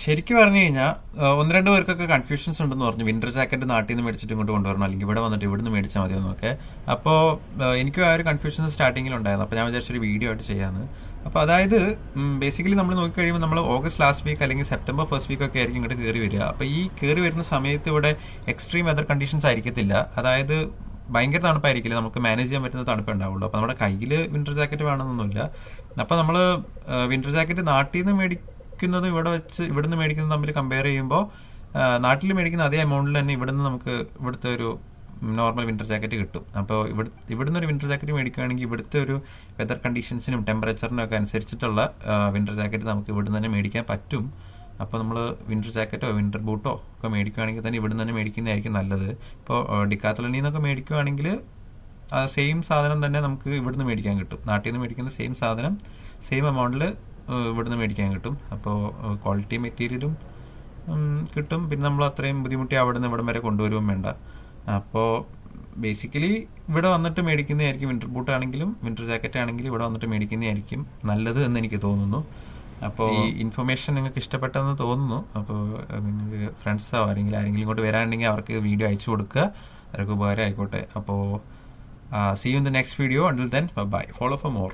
ശരിക്കും പറഞ്ഞു കഴിഞ്ഞാൽ ഒന്ന് രണ്ട് പേർക്കൊക്കെ കൺഫ്യൂഷൻസ് ഉണ്ടെന്ന് പറഞ്ഞു. വിന്റർ ജാക്കറ്റ് നാട്ടിൽ നിന്ന് മേടിച്ചിട്ട് ഇങ്ങോട്ട് കൊണ്ടുവരണം, അല്ലെങ്കിൽ ഇവിടെ വന്നിട്ട് ഇവിടുന്ന് മേടിച്ചാൽ മതിയെന്നൊക്കെ. അപ്പോൾ എനിക്കും ആ ഒരു കൺഫ്യൂഷൻസ് സ്റ്റാർട്ടിങ്ങിൽ ഉണ്ടായിരുന്നു. അപ്പോൾ ഞാൻ വിചാരിച്ചൊരു വീഡിയോ ആയിട്ട് ചെയ്യാമെന്ന്. അപ്പോൾ അതായത് ബേസിക്കലി നമ്മൾ നോക്കിക്കഴിയുമ്പോൾ നമ്മൾ ഓഗസ്റ്റ് ലാസ്റ്റ് വീക്ക് അല്ലെങ്കിൽ സെപ്റ്റംബർ ഫസ്റ്റ് വീക്ക് ഒക്കെ ആയിരിക്കും ഇങ്ങോട്ട് കയറി വരിക. അപ്പോൾ ഈ കയറി വരുന്ന സമയത്ത് ഇവിടെ എക്സ്ട്രീം വെതർ കണ്ടീഷൻസ് ആയിരിക്കത്തില്ല. അതായത് ഭയങ്കര തണുപ്പായിരിക്കില്ല, നമുക്ക് മാനേജ് ചെയ്യാൻ പറ്റുന്ന തണുപ്പേ ഉണ്ടാവുള്ളൂ. അപ്പോൾ നമ്മുടെ കയ്യിൽ വിന്റർ ജാക്കറ്റ് വേണമെന്നൊന്നുമില്ല. അപ്പോൾ നമ്മൾ വിന്റർ ജാക്കറ്റ് നാട്ടിൽ നിന്ന് മേടിക്കുന്നതും ഇവിടുന്ന് മേടിക്കുന്നതും തമ്മിൽ കമ്പയർ ചെയ്യുമ്പോൾ നാട്ടിൽ മേടിക്കുന്ന അതേ എമൗണ്ടിൽ തന്നെ നമുക്ക് ഇവിടുത്തെ ഒരു നോർമൽ വിന്റർ ജാക്കറ്റ് കിട്ടും. അപ്പോൾ ഇവിടുന്ന് ഒരു വിന്റർ ജാക്കറ്റ് മേടിക്കുകയാണെങ്കിൽ ഇവിടുത്തെ ഒരു വെതർ കണ്ടീഷൻസിനും ടെമ്പറേച്ചറിനും ഒക്കെ അനുസരിച്ചിട്ടുള്ള വിന്റർ ജാക്കറ്റ് നമുക്ക് ഇവിടുന്ന് തന്നെ മേടിക്കാൻ പറ്റും. അപ്പോൾ നമ്മൾ വിന്റർ ജാക്കറ്റോ വിന്റർ ബൂട്ടോ ഒക്കെ മേടിക്കുകയാണെങ്കിൽ തന്നെ ഇവിടുന്ന് തന്നെ മേടിക്കുന്നതായിരിക്കും നല്ലത്. ഇപ്പോൾ ഡിക്കാത്തലണിൽ നിന്നൊക്കെ മേടിക്കുകയാണെങ്കിൽ സെയിം സാധനം തന്നെ നമുക്ക് ഇവിടുന്ന് മേടിക്കാൻ കിട്ടും. നാട്ടിൽ നിന്ന് മേടിക്കുന്ന സെയിം സാധനം സെയിം എമൗണ്ടിൽ ഇവിടുന്ന് മേടിക്കാൻ കിട്ടും. അപ്പോൾ ക്വാളിറ്റി മെറ്റീരിയലും കിട്ടും. പിന്നെ നമ്മൾ അത്രയും ബുദ്ധിമുട്ടി അവിടെ നിന്ന് ഇവിടം വരെ കൊണ്ടുവരുകയും വേണ്ട. അപ്പോൾ ബേസിക്കലി ഇവിടെ വന്നിട്ട് മേടിക്കുന്നതായിരിക്കും, വിന്റർ ബൂട്ട് ആണെങ്കിലും വിന്റർ ജാക്കറ്റ് ആണെങ്കിലും ഇവിടെ വന്നിട്ട് മേടിക്കുന്നതായിരിക്കും നല്ലത് എന്ന് എനിക്ക് തോന്നുന്നു. അപ്പോൾ ഈ ഇൻഫർമേഷൻ നിങ്ങൾക്ക് ഇഷ്ടപ്പെട്ടെന്ന് തോന്നുന്നു. അപ്പോൾ നിങ്ങൾക്ക് ഫ്രണ്ട്സോ അല്ലെങ്കിൽ ആരെങ്കിലും ഇങ്ങോട്ട് വരാനുണ്ടെങ്കിൽ അവർക്ക് വീഡിയോ അയച്ചു കൊടുക്കുക, അവർക്ക് ഉപകാരം ആയിക്കോട്ടെ. അപ്പോൾ see you in the next video. Until then, bye bye. Follow for more.